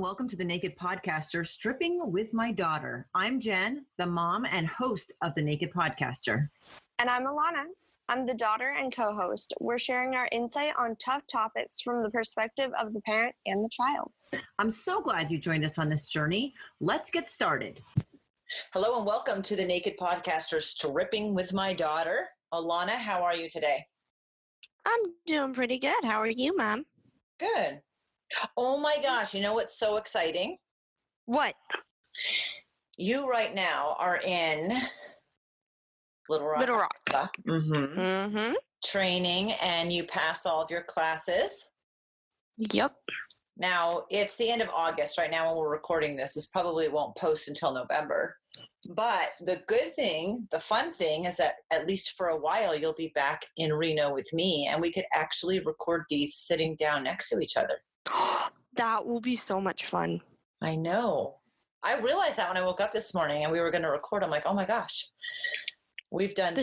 welcome to the Naked Podcaster, Stripping with My Daughter. I'm Jen, the mom and host of the Naked Podcaster. And I'm Alana. I'm the daughter and co-host. We're sharing our insight on tough topics from the perspective of the parent and the child. I'm so glad you joined us on this journey. Let's get started. Hello and welcome to the Naked Podcaster, Stripping with My Daughter. Alana, how are you today? I'm doing pretty good. How are you, Mom? Good. Oh my gosh, you know what's so exciting? What? You right now are in Little Rock. Little Rock. Mm-hmm. Mm-hmm. Training, and you pass all of your classes. Yep. Now, it's the end of August right now when we're recording this. This probably won't post until November. But the good thing, the fun thing is that at least for a while, you'll be back in Reno with me, and we could actually record these sitting down next to each other. That will be so much fun. I know. I realized that when I woke up this morning and we were going to record. I'm like, oh my gosh, we've done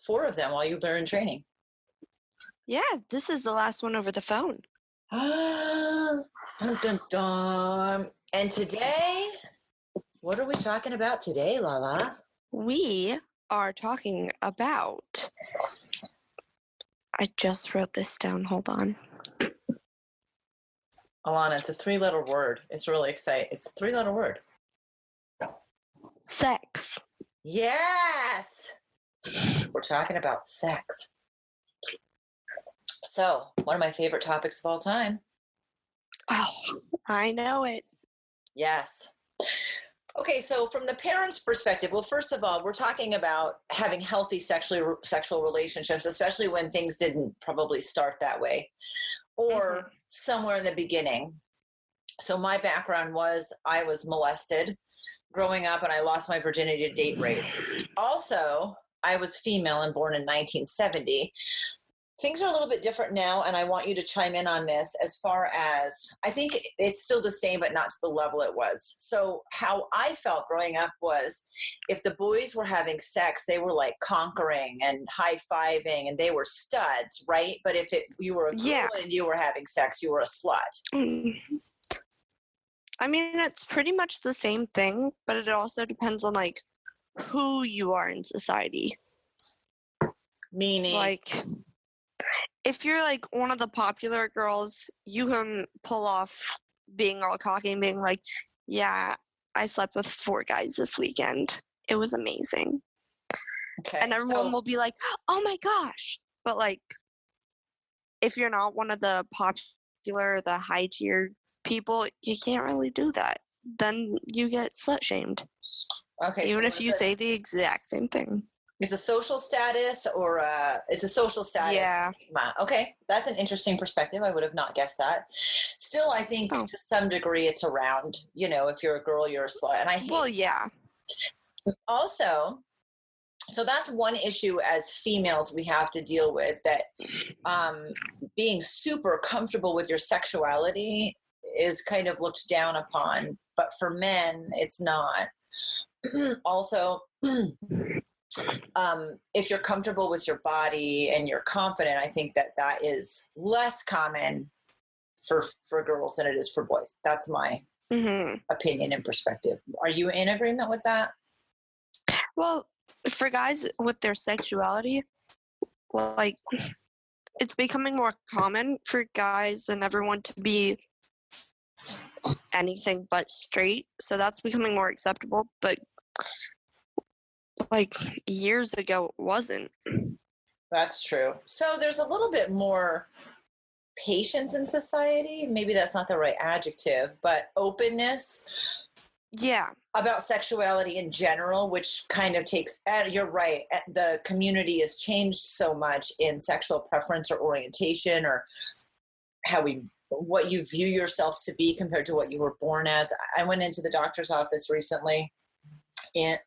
four of them while you were in training. Yeah, this is the last one over the phone. Dun, dun, dun. And today, what are we talking about today, Lala? We are talking about... I just wrote this down. Hold on. Alana, it's a 3-letter word. It's really exciting. It's a 3-letter word. Sex. Yes! We're talking about sex. So, one of my favorite topics of all time. Oh, I know it. Yes. Okay, so from the parent's perspective, well, first of all, we're talking about having healthy sexual relationships, especially when things didn't probably start that way, or somewhere in the beginning. So my background was I was molested growing up, and I lost my virginity to date rape. Also, I was female and born in 1970. Things are a little bit different now, and I want you to chime in on this as far as, I think it's still the same, but not to the level it was. So how I felt growing up was if the boys were having sex, they were like conquering and high-fiving, and they were studs, right? But if you were a girl and you were having sex, you were a slut. I mean, it's pretty much the same thing, but it also depends on, like, who you are in society. Meaning? Like... if you're like one of the popular girls, you can pull off being all cocky and being like, yeah, I slept with 4 guys this weekend. It was amazing. Okay, and everyone will be like, oh my gosh. But like, if you're not one of the popular, the high tier people, you can't really do that. Then you get slut shamed. Okay. Even if you say the exact same thing. It's a social status it's a social status. Yeah. Okay. That's an interesting perspective. I would have not guessed that. Still, I think to some degree it's around, if you're a girl, you're a slut. And I hate Also, so that's one issue as females we have to deal with, that being super comfortable with your sexuality is kind of looked down upon. But for men, it's not. Also, if you're comfortable with your body and you're confident, I think that is less common for girls than it is for boys. That's my opinion and perspective. Are you in agreement with that? Well, for guys with their sexuality, like, it's becoming more common for guys and everyone to be anything but straight. So that's becoming more acceptable. But like years ago, it wasn't. That's true. So there's a little bit more patience in society. Maybe that's not the right adjective, but openness. Yeah. About sexuality in general, which kind of takes, you're right, the community has changed so much in sexual preference or orientation, or what you view yourself to be compared to what you were born as. I went into the doctor's office recently, and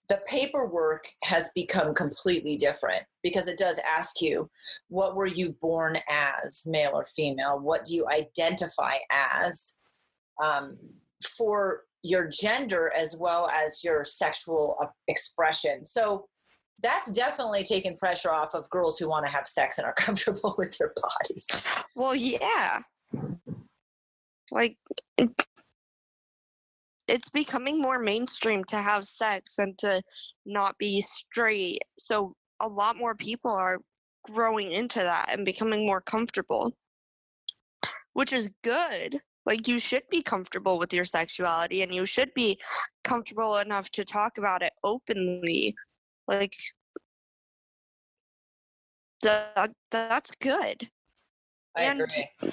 the paperwork has become completely different, because it does ask you, what were you born as, male or female? What do you identify as, for your gender as well as your sexual expression? So that's definitely taken pressure off of girls who want to have sex and are comfortable with their bodies. Well, yeah. Like, it's becoming more mainstream to have sex and to not be straight. So a lot more people are growing into that and becoming more comfortable, which is good. Like, you should be comfortable with your sexuality and you should be comfortable enough to talk about it openly. Like, that's good. I And agree.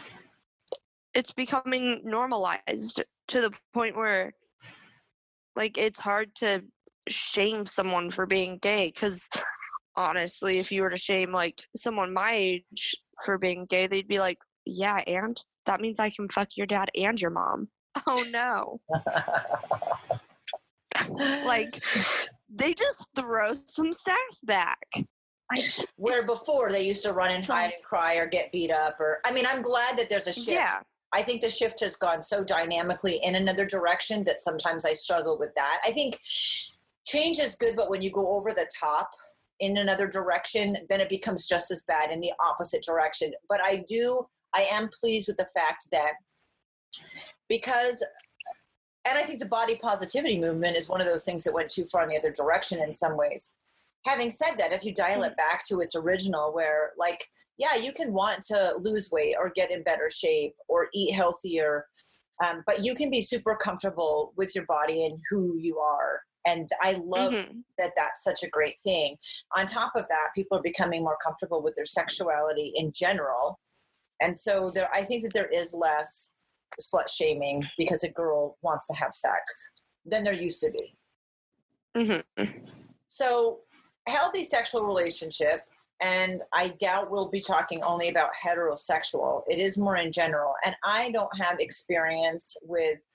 it's becoming normalized to the point where, like, it's hard to shame someone for being gay, because honestly, if you were to shame like someone my age for being gay, they'd be like, yeah, and that means I can fuck your dad and your mom. Oh no. Like, they just throw some sass back. Where before they used to run and hide and cry or get beat up, or I mean, I'm glad that there's a shift. Yeah. I think the shift has gone so dynamically in another direction that sometimes I struggle with that. I think change is good, but when you go over the top in another direction, then it becomes just as bad in the opposite direction. But I am pleased with the fact that because, and I think the body positivity movement is one of those things that went too far in the other direction in some ways. Having said that, if you dial it back to its original, where like, yeah, you can want to lose weight or get in better shape or eat healthier, but you can be super comfortable with your body and who you are. And I love that that's such a great thing. On top of that, people are becoming more comfortable with their sexuality in general. And so I think that there is less slut shaming because a girl wants to have sex than there used to be. So healthy sexual relationship, and I doubt we'll be talking only about heterosexual. It is more in general. And I don't have experience with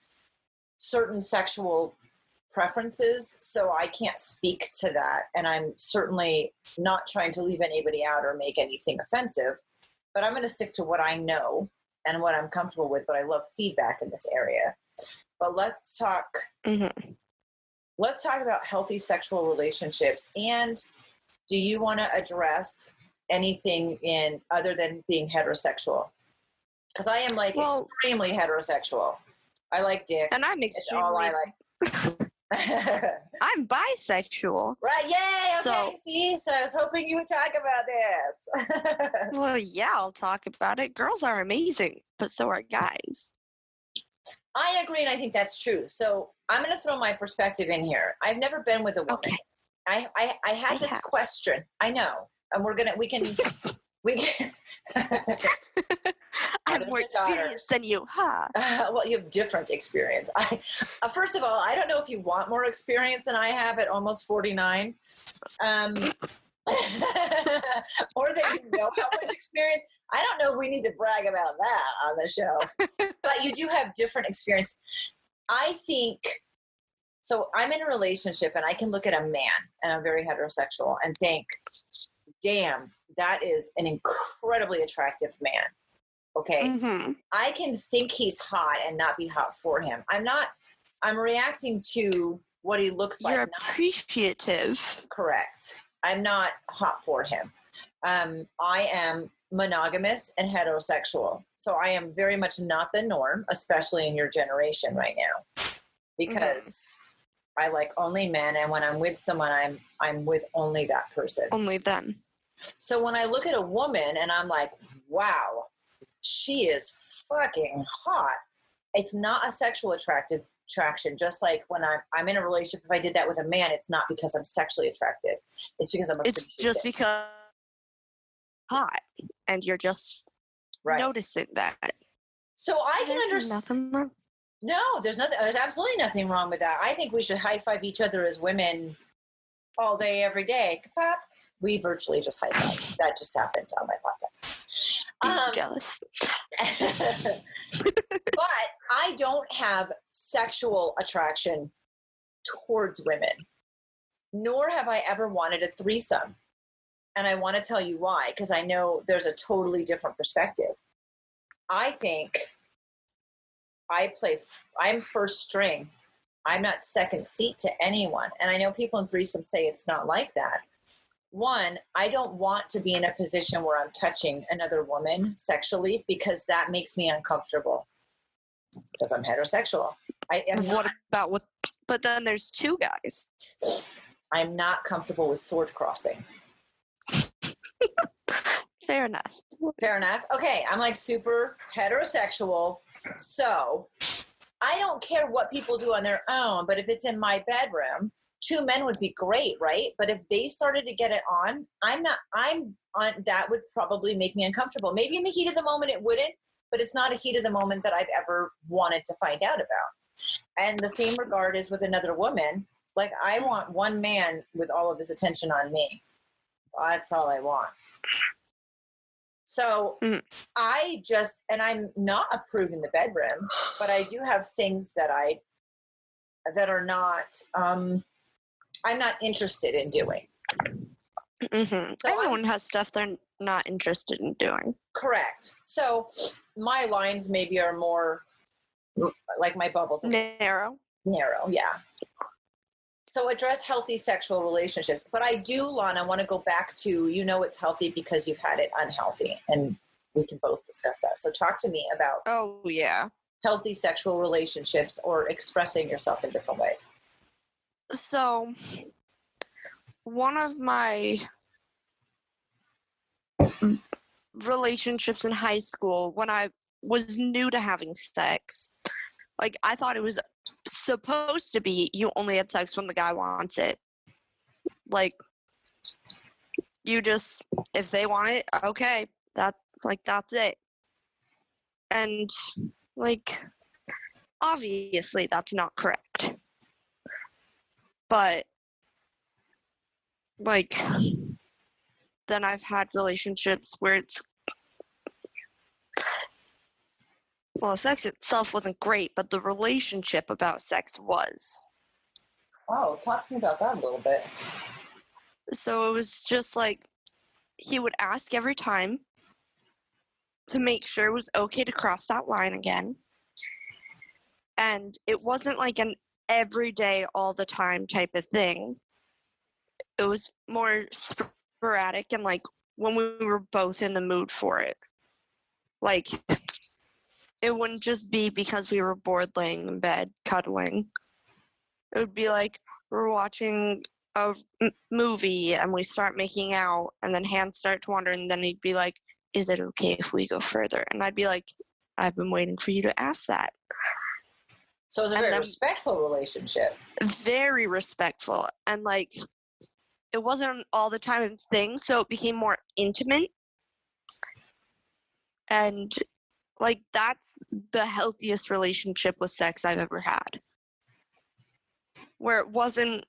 certain sexual preferences, so I can't speak to that. And I'm certainly not trying to leave anybody out or make anything offensive, but I'm going to stick to what I know and what I'm comfortable with, but I love feedback in this area. But let's talk about healthy sexual relationships. And do you want to address anything in other than being heterosexual? Because I am extremely heterosexual. I like dick. And I'm extremely. It's all I like. I'm bisexual. Right, yay, okay, so I was hoping you would talk about this. Well, yeah, I'll talk about it. Girls are amazing, but so are guys. I agree, and I think that's true. So I'm going to throw my perspective in here. I've never been with a woman. Okay. I had this question. I know, and we can. I'm more experienced than you, huh? Well, you have different experience. First of all, I don't know if you want more experience than I have at almost 49, or that you know how much experience. I don't know if we need to brag about that on the show, but you do have different experience. I think, so I'm in a relationship and I can look at a man, and I'm very heterosexual, and think, damn, that is an incredibly attractive man. Okay. I can think he's hot and not be hot for him. I'm reacting to what he looks like. You're appreciative. Correct. I'm not hot for him. I am monogamous and heterosexual. So I am very much not the norm, especially in your generation right now, because I like only men. And when I'm with someone, I'm with only that person. Only them. So when I look at a woman and I'm like, wow, she is fucking hot. It's not a sexual attraction. Just like when I'm in a relationship, if I did that with a man, it's not because I'm sexually attracted. It's because I'm appreciative. It's just because hot, and you're just noticing that. So I can understand. Nothing wrong. No, there's absolutely nothing wrong with that. I think we should high five each other as women all day, every day. Pop. We virtually just high five. That just happened on my podcast. I'm jealous. But I don't have sexual attraction towards women, nor have I ever wanted a threesome. And I want to tell you why, because I know there's a totally different perspective. I think I'm first string. I'm not second seat to anyone. And I know people in threesome say it's not like that. One, I don't want to be in a position where I'm touching another woman sexually, because that makes me uncomfortable. Because I'm heterosexual. I am What not, about with? But then there's two guys. I'm not comfortable with sword crossing. Fair enough. Fair enough. Okay, I'm like super heterosexual. So I don't care what people do on their own, but if it's in my bedroom, two men would be great, right? But if they started to get it on, I'm on, that would probably make me uncomfortable. Maybe in the heat of the moment it wouldn't, but it's not a heat of the moment that I've ever wanted to find out about. And the same regard is with another woman. Like, I want one man with all of his attention on me. That's all I want. So I just, and I'm not a prude in the bedroom, but I do have things that are not, I'm not interested in doing. So everyone has stuff they're not interested in doing. Correct. So my lines maybe are more like my bubbles. Narrow, yeah. So address healthy sexual relationships. But I do, Lana, want to go back to, it's healthy because you've had it unhealthy. And we can both discuss that. So talk to me about healthy sexual relationships or expressing yourself in different ways. So one of my relationships in high school, when I was new to having sex, like, I thought it was supposed to be you only had sex when the guy wants it. Like, you just, if they want it, okay, that's it. And, like, obviously that's not correct. But, like, then I've had relationships where it's, well, sex itself wasn't great, but the relationship about sex was. Oh, talk to me about that a little bit. So it was just like, he would ask every time to make sure it was okay to cross that line again. And it wasn't like an everyday, all the time type of thing. It was more sporadic and like when we were both in the mood for it. Like, it wouldn't just be because we were bored laying in bed cuddling. It would be like we're watching a movie and we start making out and then hands start to wander and then he'd be like, is it okay if we go further? And I'd be like, I've been waiting for you to ask that. So it was a very respectful relationship. Very respectful. And like, it wasn't all the time thing, so it became more intimate. And like, that's the healthiest relationship with sex I've ever had. Where it wasn't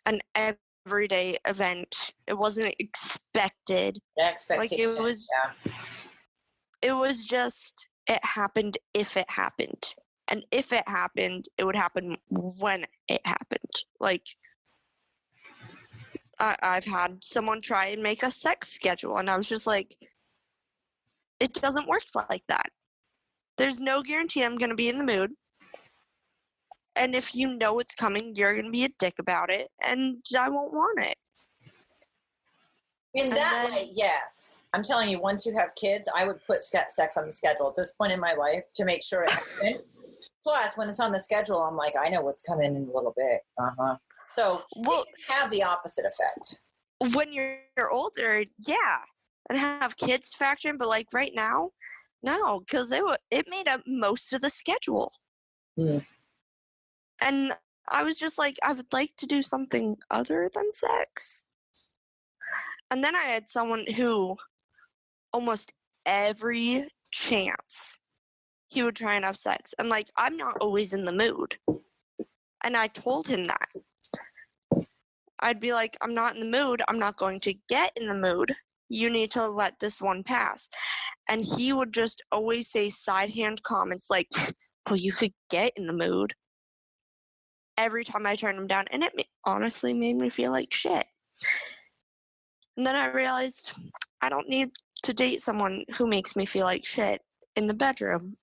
an everyday event. It wasn't expected. Expectation. Like, it was just, it happened if it happened. And if it happened, it would happen when it happened. Like, I've had someone try and make a sex schedule, and I was just like, it doesn't work like that. There's no guarantee I'm going to be in the mood. And if you know it's coming, you're going to be a dick about it, and I won't want it. In that way, yes. I'm telling you, once you have kids, I would put sex on the schedule at this point in my life to make sure it happened. Plus, when it's on the schedule, I'm like, I know what's coming in a little bit. So it can have the opposite effect. When you're older, yeah, and have kids factor in, but like right now, no, because it made up most of the schedule. And I was just like, I would like to do something other than sex. And then I had someone who almost every chance he would try and have sex. And like, I'm not always in the mood. And I told him that. I'd be like, I'm not in the mood. I'm not going to get in the mood. You need to let this one pass. And he would just always say side hand comments like, well, you could get in the mood. Every time I turned him down. And it honestly made me feel like shit. And then I realized I don't need to date someone who makes me feel like shit in the bedroom.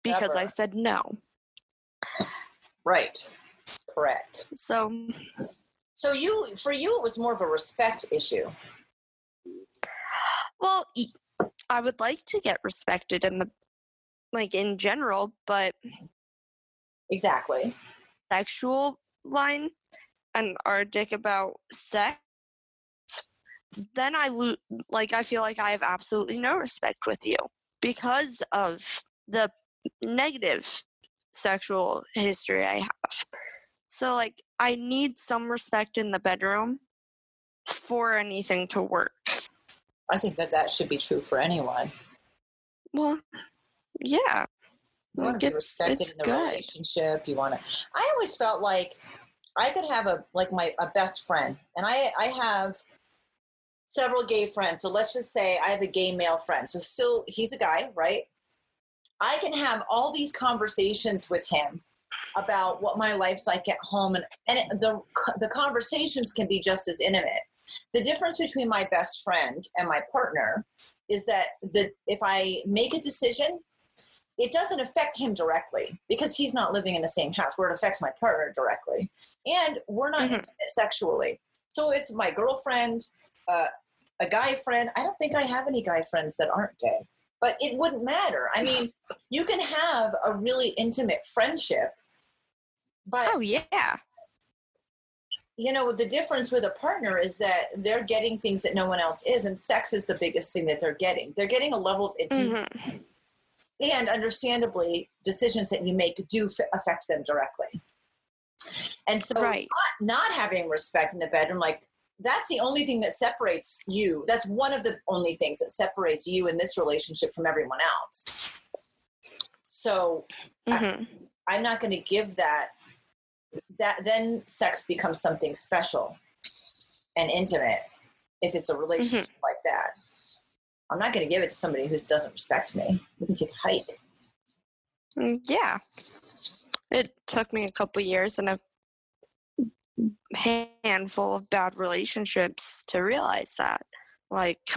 Because I said no. Right. Correct. So for you, it was more of a respect issue. Well, I would like to get respected in the like in general, but Exactly. sexual line and are a dick about sex, then I feel like I have absolutely no respect with you because of the negative sexual history I have. So like I need some respect in the bedroom for anything to work. I think that should be true for anyone. Well, yeah. You want to be respected in the good. relationship. You want to. I always felt like I could have a best friend, and I have several gay friends. So let's just say I have a gay male friend. So still, he's a guy, right? I can have all these conversations with him about what my life's like at home, and the conversations can be just as intimate. The difference between my best friend and my partner is that if I make a decision, it doesn't affect him directly because he's not living in the same house, where it affects my partner directly. And we're not intimate sexually. So it's my girlfriend, a guy friend. I don't think I have any guy friends that aren't gay, but it wouldn't matter. I mean, you can have a really intimate friendship, but oh yeah, you know, the difference with a partner is that they're getting things that no one else is, and sex is the biggest thing that they're getting. They're getting a level of intimacy, and understandably, decisions that you make do affect them directly. And so not having respect in the bedroom, like, that's the only thing that separates you. That's one of the only things that separates you in this relationship from everyone else. So I'm not going to give that then sex becomes something special and intimate if it's a relationship like that. I'm not going to give it to somebody who doesn't respect me. We can take a hike. Yeah. It took me a couple years and a handful of bad relationships to realize that. Like,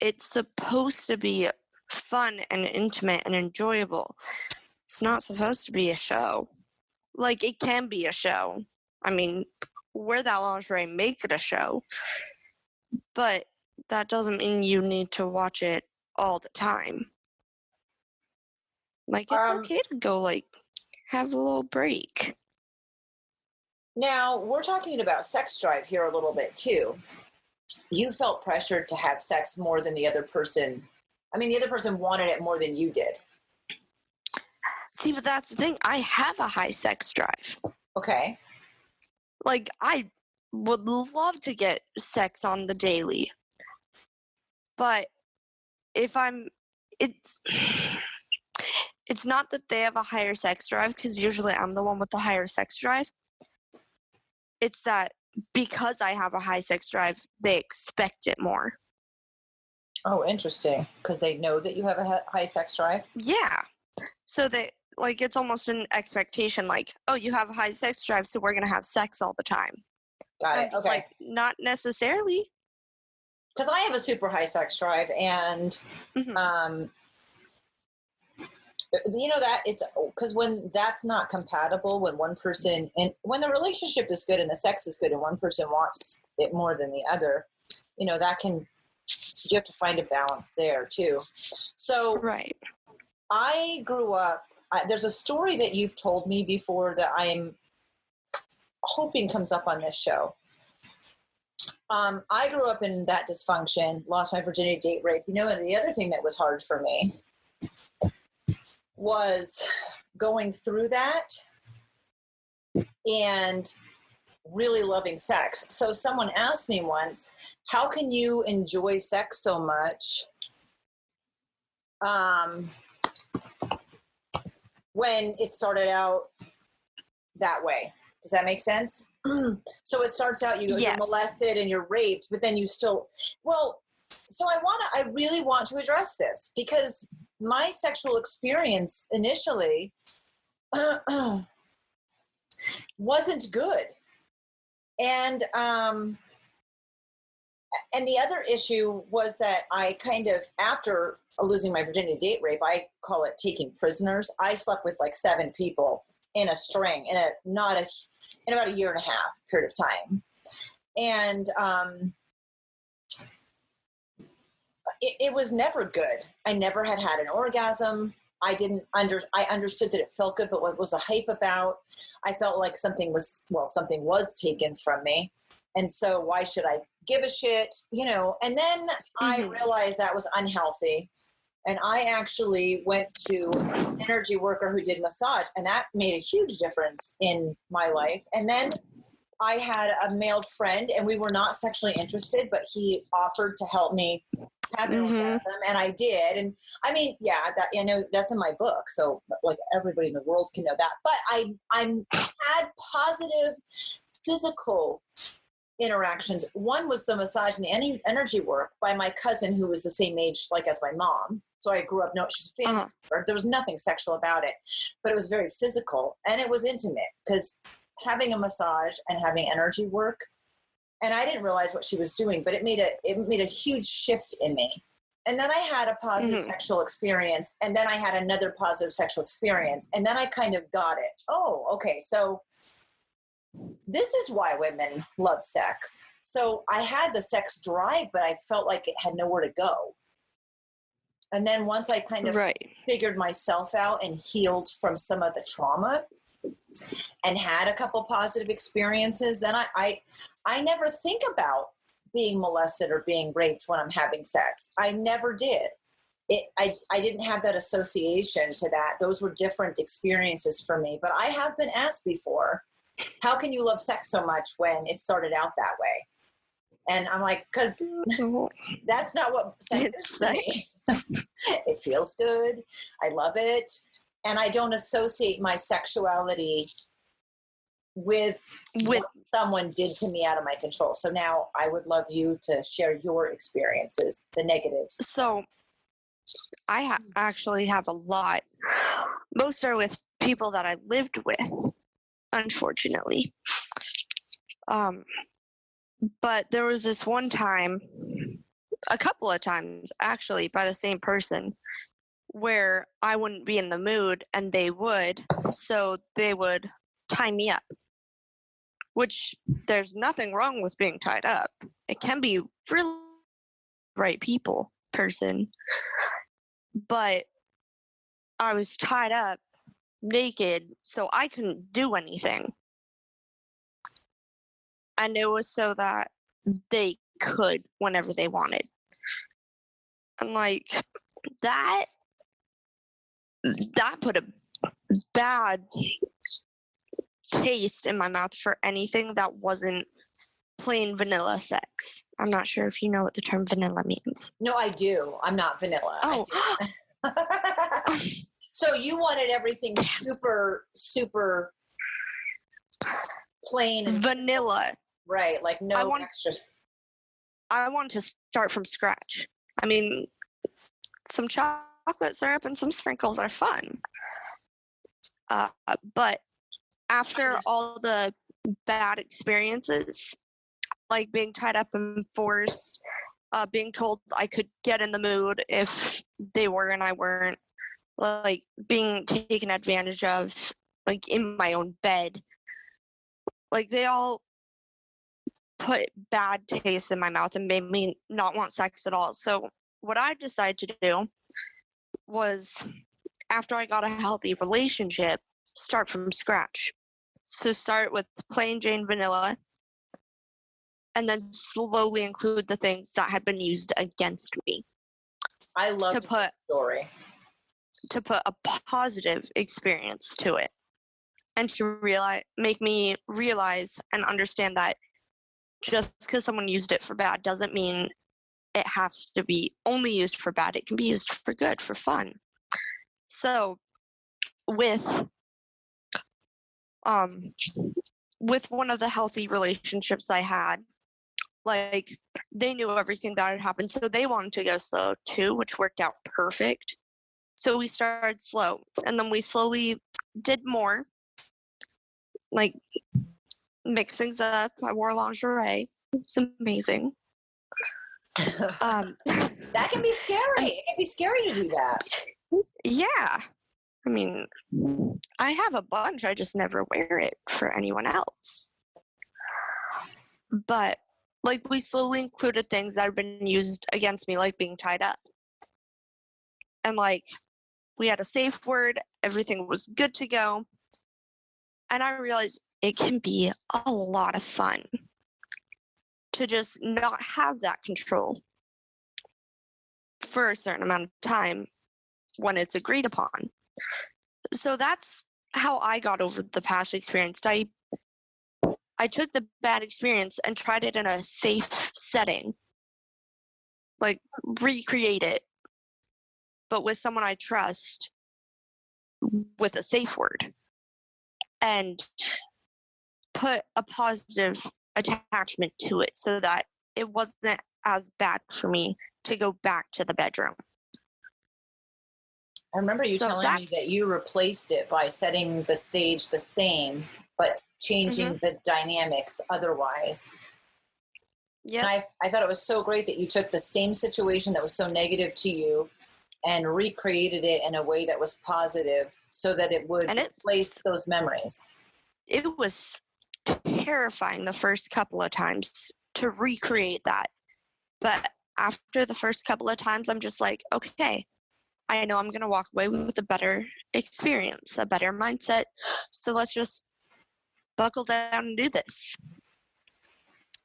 it's supposed to be fun and intimate and enjoyable. It's not supposed to be a show. Like, it can be a show. I mean, wear that lingerie, make it a show. But that doesn't mean you need to watch it all the time. Like, it's okay to go, like, have a little break. Now, we're talking about sex drive here a little bit, too. You felt pressured to have sex more than the other person. I mean, the other person wanted it more than you did. See, but that's the thing. I have a high sex drive. Okay. Like, I would love to get sex on the daily. But if it's not that they have a higher sex drive, because usually I'm the one with the higher sex drive. It's that because I have a high sex drive, they expect it more. Oh, interesting. Because they know that you have a high sex drive? Yeah. So that, like, it's almost an expectation, like, oh, you have a high sex drive, so we're going to have sex all the time. Got it. I'm just okay. Like, not necessarily. Because I have a super high sex drive, and you know that it's because when that's not compatible, when one person, and when the relationship is good and the sex is good and one person wants it more than the other, you know, that can, you have to find a balance there too. So right. I grew up, there's a story that you've told me before that I'm hoping comes up on this show. I grew up in that dysfunction, lost my virginity, date rape, you know, and the other thing that was hard for me was going through that and really loving sex. So someone asked me once, how can you enjoy sex so much when it started out that way? Does that make sense? So it starts out, you're molested and you're raped, but then you still, so I really want to address this because my sexual experience initially wasn't good. And the other issue was that I kind of, after losing my virginity, date rape, I call it taking prisoners. I slept with like 7 people in a string in about a year and a half period of time. And it was never good. I never had an orgasm. I understood that it felt good, but what was the hype about? I felt like something was taken from me. And so why should I give a shit? And then I realized that was unhealthy. And I actually went to an energy worker who did massage, and that made a huge difference in my life. And then I had a male friend, and we were not sexually interested, but he offered to help me have an orgasm, and I did. And I mean, that's in my book, so like everybody in the world can know that. But I had positive physical interactions. One was the massage and the energy work by my cousin, who was the same age like as my mom. So I grew up, she's a family member. There was nothing sexual about it, but it was very physical and it was intimate, because having a massage and having energy work, and I didn't realize what she was doing, but it made a huge shift in me. And then I had a positive sexual experience, and then I had another positive sexual experience, and then I kind of got it. Oh, okay, so this is why women love sex. So I had the sex drive, but I felt like it had nowhere to go. And then once I kind of figured myself out and healed from some of the trauma and had a couple positive experiences, then I never think about being molested or being raped when I'm having sex. I never did. I didn't have that association to that. Those were different experiences for me. But I have been asked before, how can you love sex so much when it started out that way? And I'm like, because that's not what sex is to me. It feels good. I love it. And I don't associate my sexuality with what someone did to me out of my control. So now I would love you to share your experiences, the negatives. So I actually have a lot. Most are with people that I lived with, unfortunately. But there was this one time, a couple of times actually, by the same person, where I wouldn't be in the mood and they would, so they would tie me up, which there's nothing wrong with being tied up. It can be really right person, but I was tied up naked, so I couldn't do anything. And it was so that they could whenever they wanted. And like that put a bad taste in my mouth for anything that wasn't plain vanilla sex. I'm not sure if you know what the term vanilla means. No, I do. I'm not vanilla. Oh. So you wanted everything super, super plain and vanilla. Simple. Right, like no extra. I want to start from scratch. I mean, some chocolate syrup and some sprinkles are fun. But after all the bad experiences, like being tied up and forced, being told I could get in the mood if they were and I weren't, like being taken advantage of, like in my own bed, like they all put bad taste in my mouth and made me not want sex at all. So what I decided to do was, after I got a healthy relationship, start from scratch. So start with plain Jane vanilla, and then slowly include the things that had been used against me. I love the story. To put a positive experience to it, and to make me realize and understand that just because someone used it for bad doesn't mean it has to be only used for bad. It can be used for good, for fun. So with one of the healthy relationships I had, like they knew everything that had happened, so they wanted to go slow too, which worked out perfect. So we started slow, and then we slowly did more, like mix things up. I wore lingerie. It's amazing. That can be scary. It can be scary to do that. Yeah. I mean, I have a bunch. I just never wear it for anyone else. But like, we slowly included things that had been used against me, like being tied up. And, like, we had a safe word, everything was good to go. And I realized it can be a lot of fun to just not have that control for a certain amount of time when it's agreed upon. So that's how I got over the past experience. I took the bad experience and tried it in a safe setting, like recreate it, but with someone I trust with a safe word, and put a positive attachment to it so that it wasn't as bad for me to go back to the bedroom. I remember you telling me that you replaced it by setting the stage the same, but changing the dynamics otherwise. Yeah. And I thought it was so great that you took the same situation that was so negative to you and recreated it in a way that was positive so that it would replace those memories. It was terrifying the first couple of times to recreate that. But after the first couple of times, I'm just like, okay, I know I'm going to walk away with a better experience, a better mindset. So let's just buckle down and do this.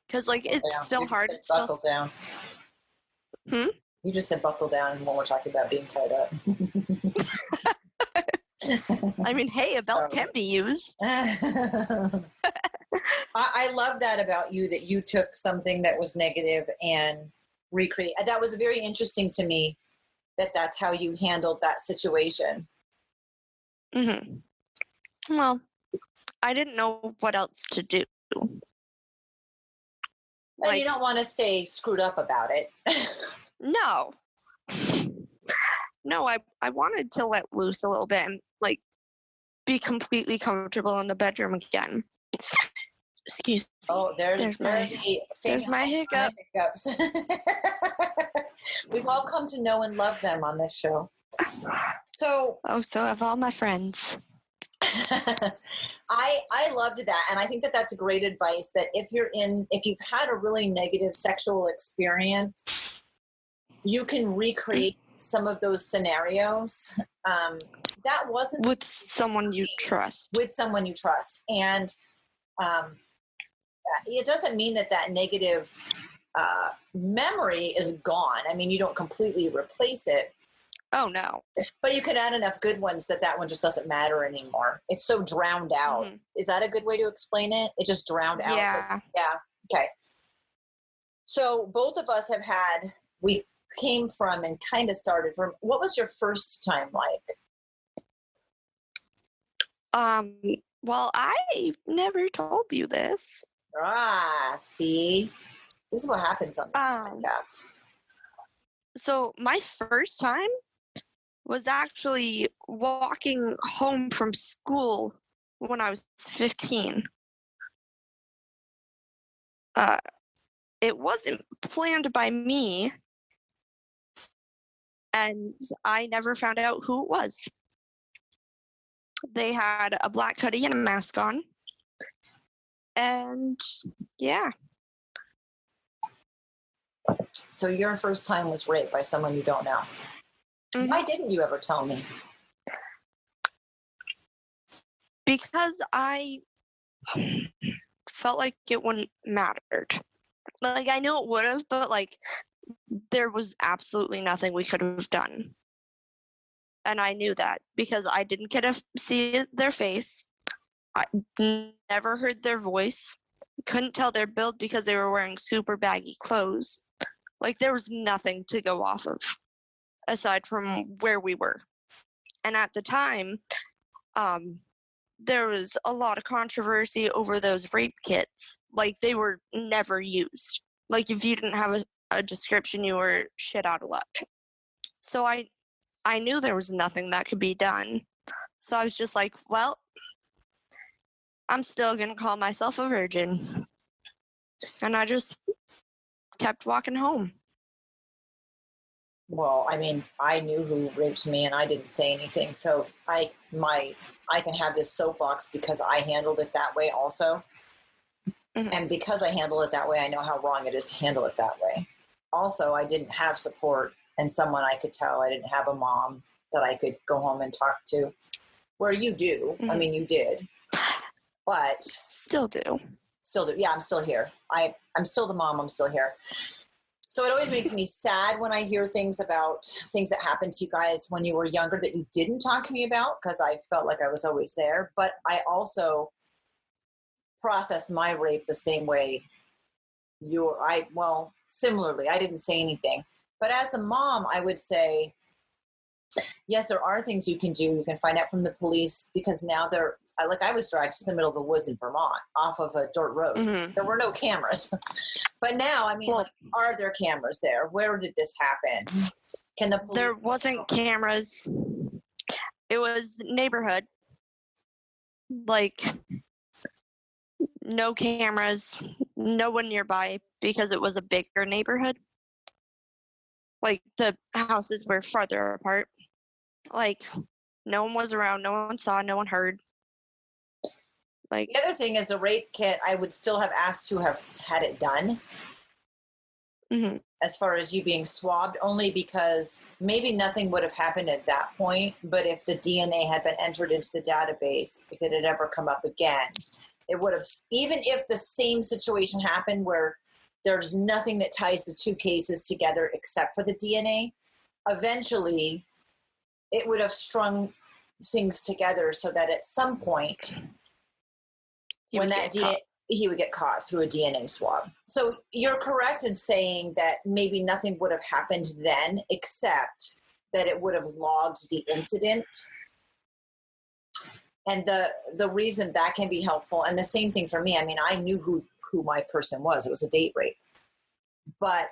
Because, like, it's still hard. It's buckle down. You just said buckle down when we're talking about being tied up. I mean, hey, a belt can be used. I love that about you, that you took something that was negative and recreate. That was very interesting to me, that's how you handled that situation. Well, I didn't know what else to do. Well, you don't want to stay screwed up about it. No. No, I wanted to let loose a little bit and, like, be completely comfortable in the bedroom again. Excuse me. Oh, there's my hiccups. We've all come to know and love them on this show. So have all my friends. I loved that, and I think that's great advice, that if you've had a really negative sexual experience, you can recreate some of those scenarios. That wasn't with someone you trust. And it doesn't mean that negative memory is gone. I mean, you don't completely replace it. Oh, no. But you can add enough good ones that one just doesn't matter anymore. It's so drowned out. Is that a good way to explain it? It just drowned out. Yeah. Yeah. Okay. So both of us we came from and kind of started from, what was your first time like? Well, I never told you this. See? This is what happens on this podcast. So my first time was actually walking home from school when I was 15. It wasn't planned by me, and I never found out who it was. They had a black hoodie and a mask on, and yeah. So your first time was raped by someone you don't know. Why didn't you ever tell me? Because I felt like it wouldn't mattered. Like, I knew it would have, but, like, there was absolutely nothing we could have done. And I knew that because I didn't get to see their face. I never heard their voice. Couldn't tell their build because they were wearing super baggy clothes. Like, there was nothing to go off of aside from where we were. And at the time, there was a lot of controversy over those rape kits. Like, they were never used. Like, if you didn't have a description, you were shit out of luck. So I knew there was nothing that could be done. So I was just like, well, I'm still going to call myself a virgin. And I just kept walking home. Well, I mean, I knew who raped me and I didn't say anything. So I can have this soapbox because I handled it that way also. And because I handle it that way, I know how wrong it is to handle it that way. Also, I didn't have support and someone I could tell. I didn't have a mom that I could go home and talk to. Where you do. I mean, you did. But still do. Yeah, I'm still here. I'm still the mom. I'm still here. So it always makes me sad when I hear things about things that happened to you guys when you were younger that you didn't talk to me about, because I felt like I was always there. But I also processed my rape the same way similarly. I didn't say anything. But as a mom, I would say, yes, there are things you can do. You can find out from the police, because now I was dragged to the middle of the woods in Vermont off of a dirt road. There were no cameras. But now, I mean, are there cameras there? Where did this happen? Can the police? There wasn't cameras. It was neighborhood. Like, no cameras, no one nearby, because it was a bigger neighborhood. Like, the houses were farther apart. Like, no one was around, no one saw, no one heard. Like, the other thing is the rape kit, I would still have asked to have had it done. As far as you being swabbed, only because maybe nothing would have happened at that point. But if the DNA had been entered into the database, if it had ever come up again, it would have, even if the same situation happened where there's nothing that ties the two cases together except for the DNA, eventually it would have strung things together so that at some point when that DNA, he would get caught through a DNA swab. So you're correct in saying that maybe nothing would have happened then, except that it would have logged the incident. And the reason that can be helpful, and the same thing for me, I mean, I knew who my person was. It was a date rape. But,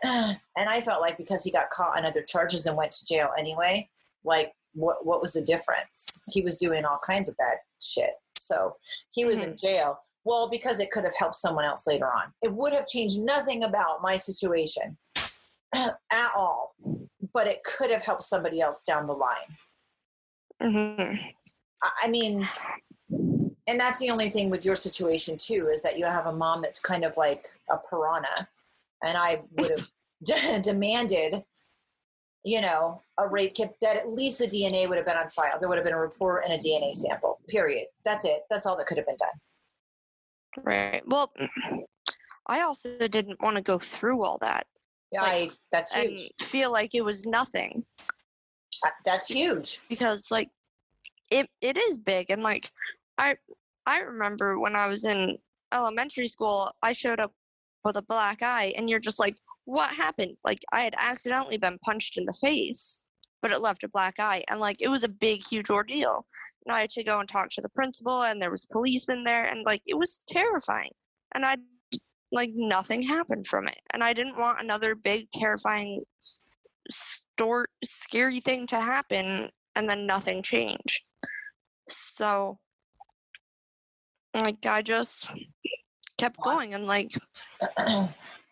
and I felt like because he got caught on other charges and went to jail anyway, like what was the difference? He was doing all kinds of bad shit. So he was in jail. Well, because it could have helped someone else later on. It would have changed nothing about my situation at all, but it could have helped somebody else down the line. I mean, and that's the only thing with your situation too, is that you have a mom that's kind of like a piranha, and I would have demanded, a rape kit, that at least the DNA would have been on file. There would have been a report and a DNA sample, period. That's it. That's all that could have been done. Right. Well, I also didn't want to go through all that. Yeah, that's huge. And feel like it was nothing. That's huge. Because, like, it is big. And, like, I remember when I was in elementary school, I showed up with a black eye, and you're just like, what happened? Like, I had accidentally been punched in the face, but it left a black eye. And, like, it was a big, huge ordeal. And I had to go and talk to the principal, and there was policemen there, and, like, it was terrifying. And nothing happened from it. And I didn't want another big, terrifying, scary thing to happen, and then nothing changed. So, like, I just kept going, and, like...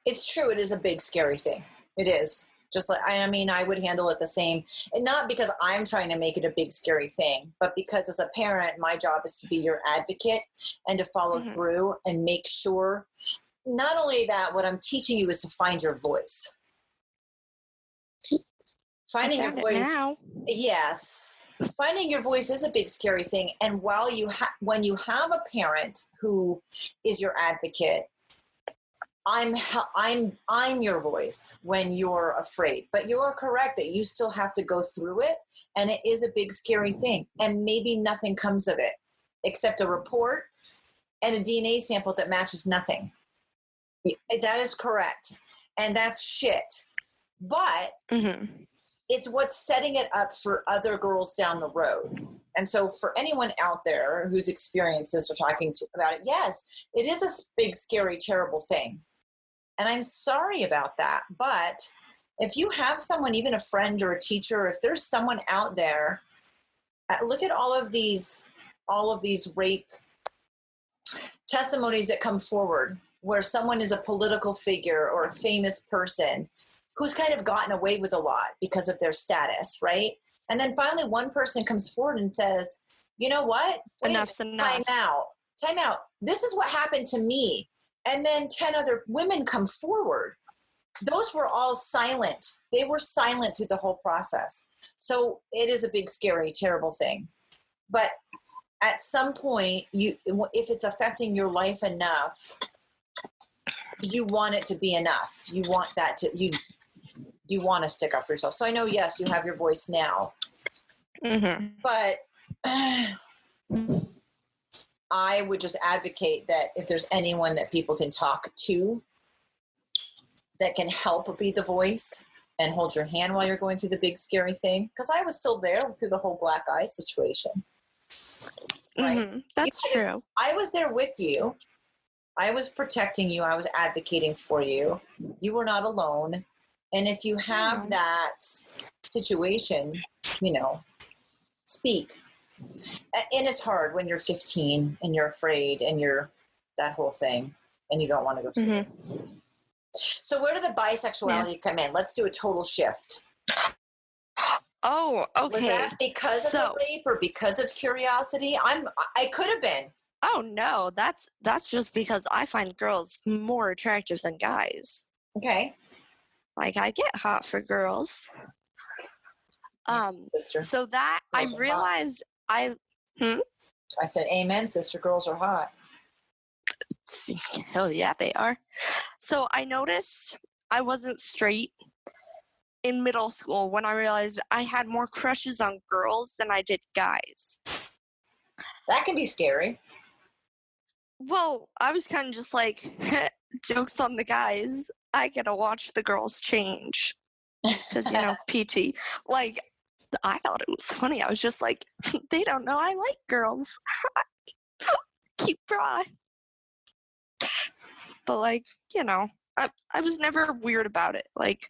It's true. It is a big, scary thing. It is. Just like, I mean, I would handle it the same. And not because I'm trying to make it a big, scary thing, but because as a parent, my job is to be your advocate and to follow through and make sure, not only that, what I'm teaching you is to find your voice. Finding your voice. Now. Yes. Finding your voice is a big, scary thing. And when you have a parent who is your advocate, I'm your voice when you're afraid. But you're correct that you still have to go through it, and it is a big, scary thing. And maybe nothing comes of it except a report and a DNA sample that matches nothing. That is correct. And that's shit. But it's what's setting it up for other girls down the road. And so for anyone out there who's experienced this or talking about it, yes, it is a big, scary, terrible thing. And I'm sorry about that. But if you have someone, even a friend or a teacher, if there's someone out there, look at all of these rape testimonies that come forward where someone is a political figure or a famous person who's kind of gotten away with a lot because of their status, right? And then finally one person comes forward and says, you know what? Enough's enough. Time out. This is what happened to me. And then 10 other women come forward. Those were all silent. They were silent through the whole process. So it is a big, scary, terrible thing. But at some point, if it's affecting your life enough, you want it to be enough. You want that to, you want to stick up for yourself. So I know, yes, you have your voice now. Mm-hmm. But I would just advocate that if there's anyone that people can talk to that can help be the voice and hold your hand while you're going through the big, scary thing. Because I was still there through the whole black eye situation. Right? Mm-hmm. That's true. I was there with you. I was protecting you. I was advocating for you. You were not alone. And if you have that situation, speak. And it's hard when you're 15 and you're afraid and you're that whole thing and you don't want to go through it. So where did the bisexuality come in? Let's do a total shift. Oh, okay. Was that because of the rape or because of curiosity? I could have been. Oh no, that's just because I find girls more attractive than guys. Okay. Like I get hot for girls. Sister. So that Girls I realized I said, amen, sister. Girls are hot. Hell yeah, they are. So I noticed I wasn't straight in middle school when I realized I had more crushes on girls than I did guys. That can be scary. Well, I was kind of just like, jokes on the guys. I gotta watch the girls change. Because, PT. Like, I thought it was funny. I was just like, they don't know I like girls. Keep dry. But, like, I was never weird about it. Like,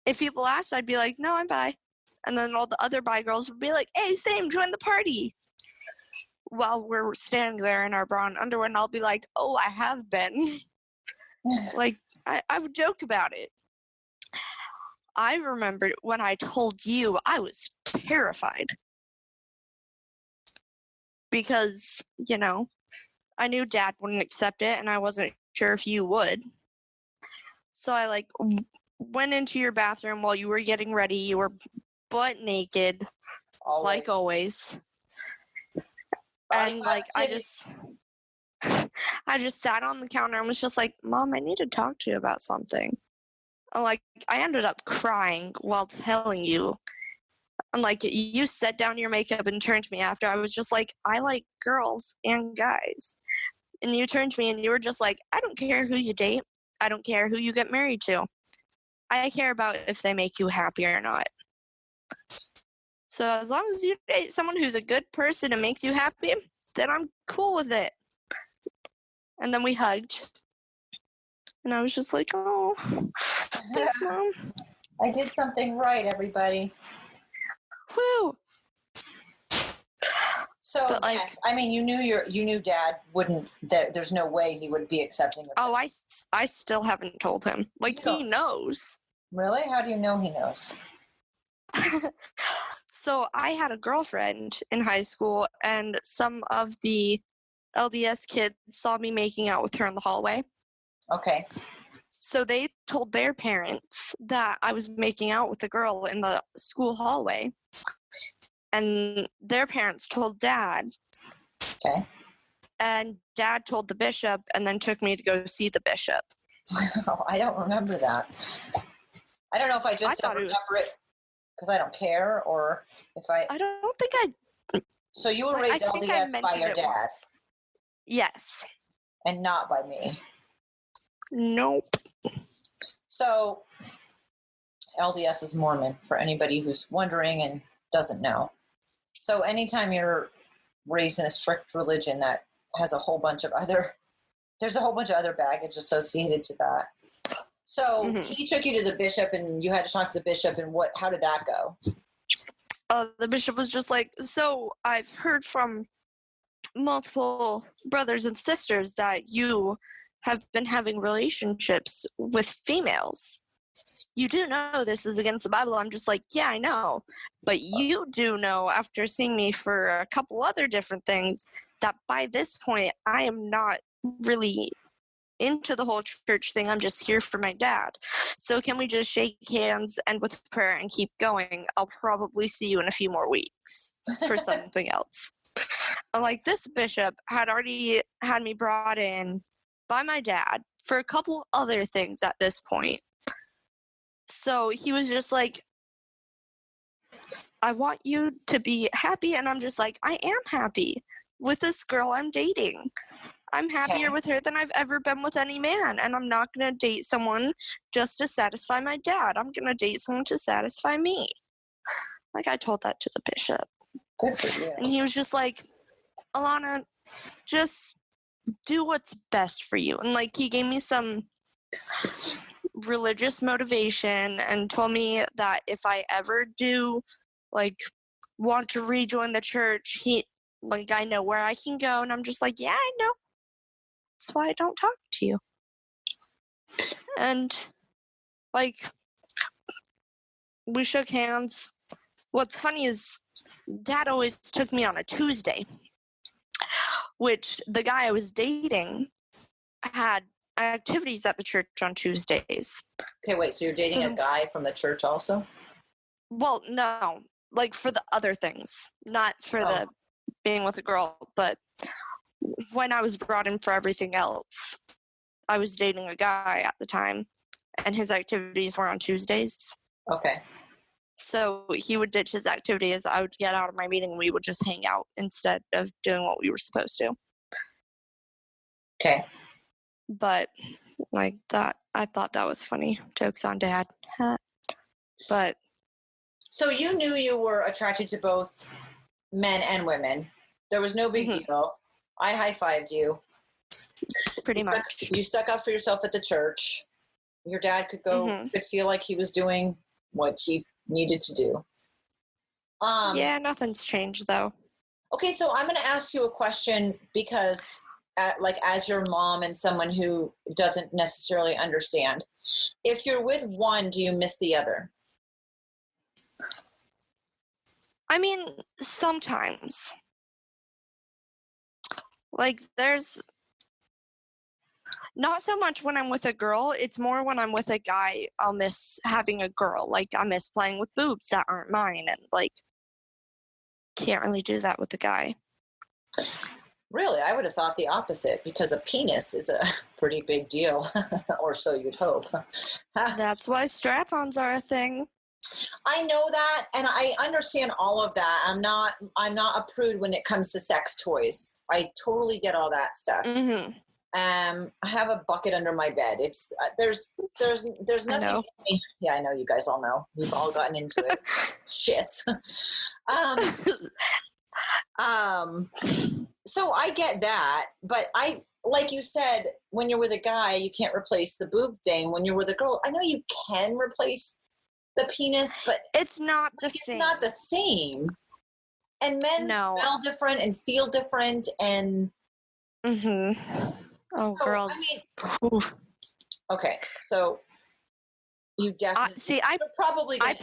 if people asked, I'd be like, no, I'm bi. And then all the other bi girls would be like, hey, same, join the party. While we're standing there in our bra and underwear, and I'll be like, oh, I have been. Like, I would joke about it. I remember when I told you, I was terrified. Because, I knew Dad wouldn't accept it, and I wasn't sure if you would. So I, went into your bathroom while you were getting ready. You were butt naked, like always. And, I just sat on the counter and was just like, Mom, I need to talk to you about something. And, I ended up crying while telling you. And, you set down your makeup and turned to me after. I was just like, I like girls and guys. And you turned to me and you were just like, I don't care who you date. I don't care who you get married to. I care about if they make you happy or not. So as long as you date someone who's a good person and makes you happy, then I'm cool with it. And then we hugged. And I was just like, oh, thanks, Mom. I did something right, everybody. Woo! So, yes, I mean, you knew Dad wouldn't, there's no way he would be accepting of it. Oh, I still haven't told him. He knows. Really? How do you know he knows? So I had a girlfriend in high school, and some of the LDS kids saw me making out with her in the hallway. Okay. So they told their parents that I was making out with a girl in the school hallway. And their parents told Dad. Okay. And Dad told the bishop and then took me to go see the bishop. Oh, I don't remember that. I don't know if I just don't remember it because I don't care or if I don't think I... So you were raised LDS by your dad? Once. Yes. And not by me? Nope. So LDS is Mormon, for anybody who's wondering and doesn't know. So anytime you're raised in a strict religion that has a whole bunch of other baggage associated to that. So he took you to the bishop and you had to talk to the bishop, and how did that go? The bishop was just like, so I've heard from multiple brothers and sisters that you have been having relationships with females. You do know this is against the Bible. I'm just like, yeah, I know. But you do know, after seeing me for a couple other different things, that by this point, I am not really into the whole church thing. I'm just here for my dad. So can we just shake hands, end with prayer, and keep going? I'll probably see you in a few more weeks for something else. Like, this bishop had already had me brought in by my dad for a couple other things at this point. So he was just like, I want you to be happy. And I'm just like, I am happy with this girl I'm dating. I'm happier with her than I've ever been with any man. And I'm not going to date someone just to satisfy my dad. I'm going to date someone to satisfy me. Like, I told that to the bishop. Good for you. And he was just like, Alana, just do what's best for you. And, like, he gave me some religious motivation and told me that if I ever do, like, want to rejoin the church, I know where I can go. And I'm just like, yeah, I know. That's why I don't talk to you. And, like, we shook hands. What's funny is Dad always took me on a Tuesday, which the guy I was dating had activities at the church on Tuesdays. Okay, wait, so you're dating a guy from the church also? Well, no, like, for the other things, not for the being with a girl, but when I was brought in for everything else, I was dating a guy at the time, and his activities were on Tuesdays. Okay. So he would ditch his activities. I would get out of my meeting, and we would just hang out instead of doing what we were supposed to. Okay. But, like, that, I thought that was funny. Jokes on Dad. But. So you knew you were attracted to both men and women. There was no big deal. I high-fived you. Pretty much. You stuck up for yourself at the church. Your dad could feel like he was doing what he needed to do. Yeah, nothing's changed, though. Okay, so I'm going to ask you a question because, as your mom and someone who doesn't necessarily understand, if you're with one, do you miss the other? I mean, sometimes. Like, there's not so much when I'm with a girl. It's more when I'm with a guy, I'll miss having a girl. Like, I miss playing with boobs that aren't mine. And, like, can't really do that with a guy. Really? I would have thought the opposite, because a penis is a pretty big deal, or so you'd hope. That's why strap-ons are a thing. I know that, and I understand all of that. I'm not a prude when it comes to sex toys. I totally get all that stuff. Mm-hmm. I have a bucket under my bed. It's there's nothing. I know. Yeah, I know. You guys all know. You've all gotten into it. Shits. So I get that, but like you said, when you're with a guy, you can't replace the boob thing. When you're with a girl, I know you can replace the penis, but it's not the same. It's not the same. And men smell different and feel different, and oh, so, girls. I mean, okay, so you definitely I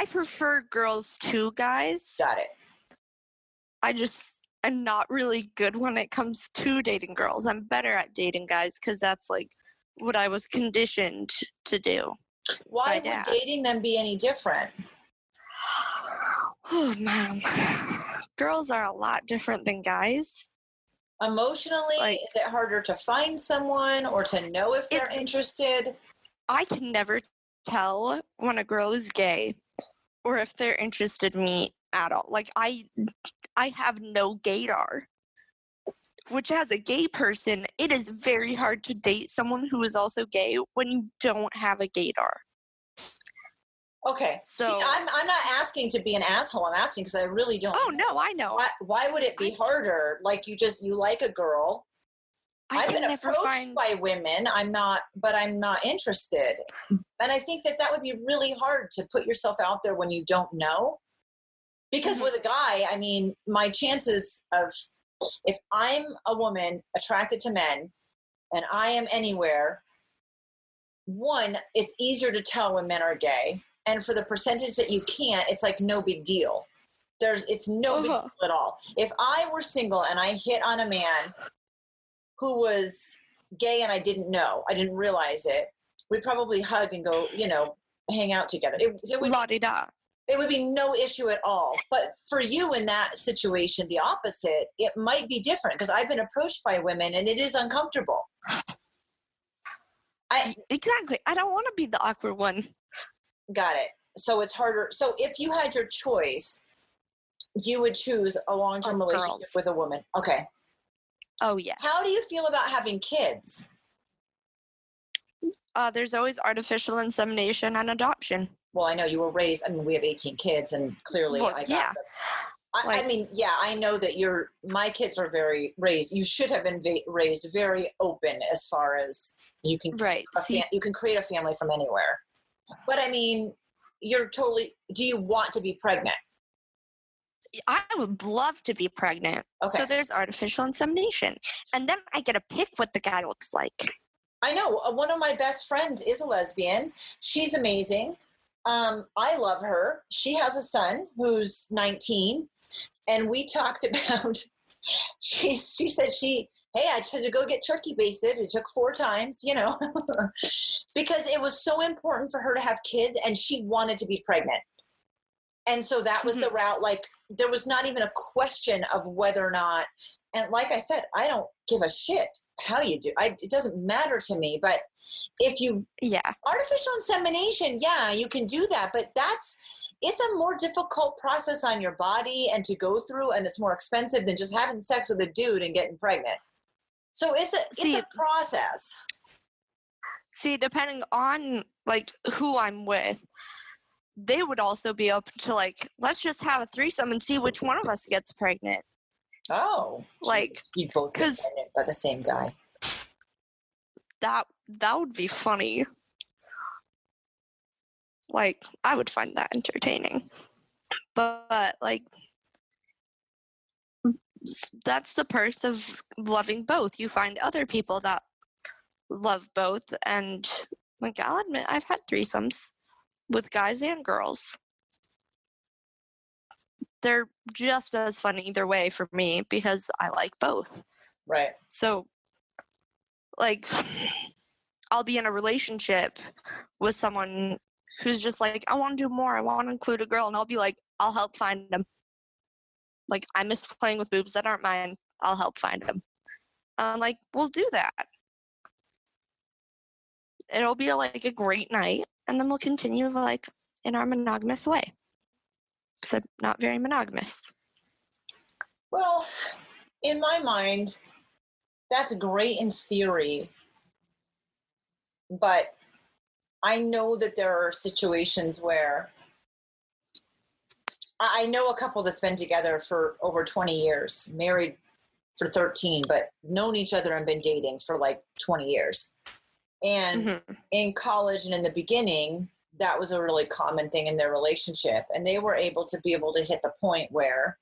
prefer girls to guys. Got it. I'm not really good when it comes to dating girls. I'm better at dating guys because that's like what I was conditioned to do. Why would dating them be any different? Oh, man. Girls are a lot different than guys. Emotionally, is it harder to find someone or to know if they're interested? I can never tell when a girl is gay or if they're interested in me at all. Like, I have no gaydar. Which, as a gay person, it is very hard to date someone who is also gay when you don't have a gaydar. Okay. So see, I'm not asking to be an asshole. I'm asking because I really don't. Oh, no, I know. Why would it be harder? Like, you like a girl. I've been approached by women. I'm not interested. And I think that would be really hard to put yourself out there when you don't know. Because with a guy, I mean, my chances of, if I'm a woman attracted to men and I am anywhere, one, it's easier to tell when men are gay. And for the percentage that you can't, it's like no big deal. It's no big deal at all. If I were single and I hit on a man who was gay and I didn't know, I didn't realize it, we'd probably hug and go, hang out together. La-di-da. It would be no issue at all. But for you in that situation, the opposite, it might be different because I've been approached by women and it is uncomfortable. Exactly. I don't want to be the awkward one. Got it. So it's harder. So if you had your choice, you would choose a long-term relationship with a woman. Okay. Oh, yeah. How do you feel about having kids? There's always artificial insemination and adoption. Well, I know you were raised, we have 18 kids and clearly I got them. I know that my kids are you should have been raised very open as far as you can, you can create a family from anywhere. But do you want to be pregnant? I would love to be pregnant. Okay. So there's artificial insemination. And then I get to pick what the guy looks like. I know. One of my best friends is a lesbian. She's amazing. I love her. She has a son who's 19. And we talked about, she said I just had to go get turkey basted. It took 4 times, because it was so important for her to have kids and she wanted to be pregnant. And so that was the route. Like, there was not even a question of whether or not, and like I said, I don't give a shit how you do. It doesn't matter to me. But if you, artificial insemination, you can do that. But it's a more difficult process on your body and to go through, and it's more expensive than just having sex with a dude and getting pregnant. So it's a process. See, depending on like who I'm with, they would also be open to like, let's just have a threesome and see which one of us gets pregnant. Oh, like you both get pregnant by the same guy. That would be funny. Like, I would find that entertaining. But like, that's the perks of loving both. You find other people that love both, and like, I'll admit, I've had threesomes with guys and girls. They're just as fun either way for me because I like both. Right. So, like, I'll be in a relationship with someone who's just like, I want to do more. I want to include a girl. And I'll be like, I'll help find them. Like, I miss playing with boobs that aren't mine. I'll help find them. Like, we'll do that. It'll be like a great night. And then we'll continue like in our monogamous way. Except not very monogamous. Well, in my mind, that's great in theory. But I know that there are situations where I know a couple that's been together for over 20 years, married for 13, but known each other and been dating for like 20 years. And in college and in the beginning, that was a really common thing in their relationship. And they were able to hit the point where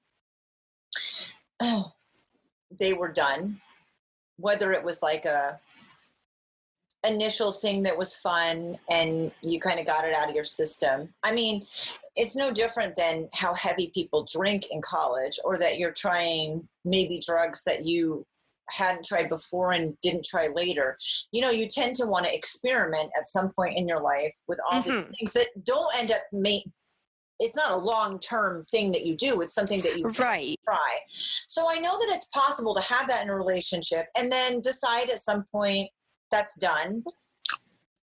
they were done, whether it was like a initial thing that was fun and you kind of got it out of your system. I mean, it's no different than how heavy people drink in college, or that you're trying maybe drugs that you hadn't tried before and didn't try later. You tend to want to experiment at some point in your life with all these things that don't end up it's not a long-term thing that you do. It's something that you try. So I know that it's possible to have that in a relationship and then decide at some point that's done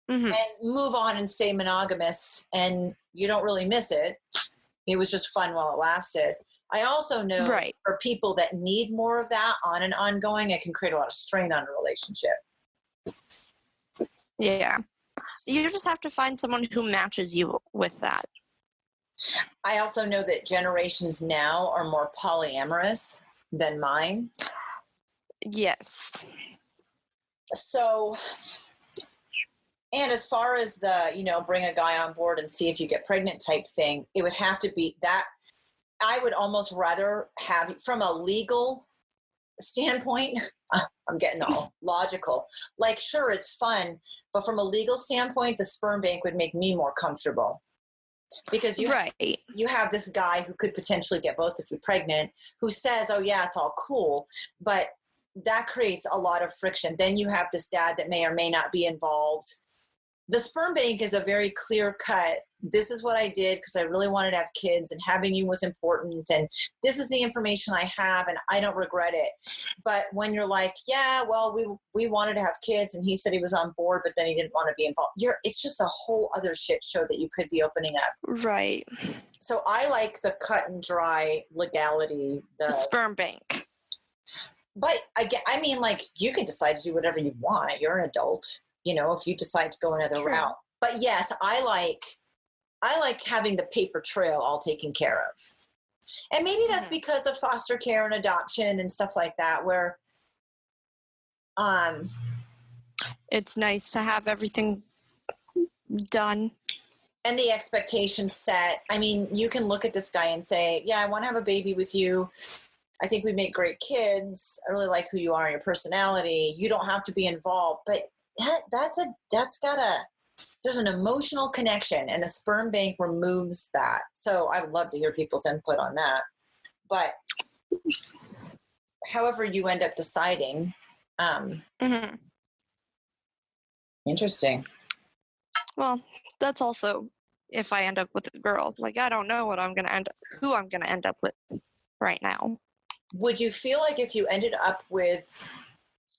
and move on and stay monogamous, and you don't really miss it. It was just fun while it lasted. I also know for people that need more of that on an ongoing, it can create a lot of strain on a relationship. Yeah. You just have to find someone who matches you with that. I also know that generations now are more polyamorous than mine. Yes. So, and as far as the, bring a guy on board and see if you get pregnant type thing, it would have to be that. I would almost rather have, from a legal standpoint, I'm getting all logical. Like, sure, it's fun, but from a legal standpoint, the sperm bank would make me more comfortable. Because you have this guy who could potentially get both of you pregnant, who says, oh, yeah, it's all cool. But that creates a lot of friction. Then you have this dad that may or may not be involved. The sperm bank is a very clear cut. This is what I did because I really wanted to have kids, and having you was important. And this is the information I have, and I don't regret it. But when you're like, yeah, well, we wanted to have kids, and he said he was on board, but then he didn't want to be involved. It's just a whole other shit show that you could be opening up. Right. So I like the cut and dry legality. The sperm bank. But I mean, like, you can decide to do whatever you want. You're an adult, if you decide to go another route. But yes, I like having the paper trail all taken care of. And maybe that's because of foster care and adoption and stuff like that, where it's nice to have everything done. And the expectations set. I mean, you can look at this guy and say, yeah, I want to have a baby with you. I think we make great kids. I really like who you are and your personality. You don't have to be involved. But there's an emotional connection, and the sperm bank removes that. So I would love to hear people's input on that. But however you end up deciding, interesting. Well, that's also if I end up with a girl. Like, I don't know who I'm going to end up with right now. Would you feel like if you ended up with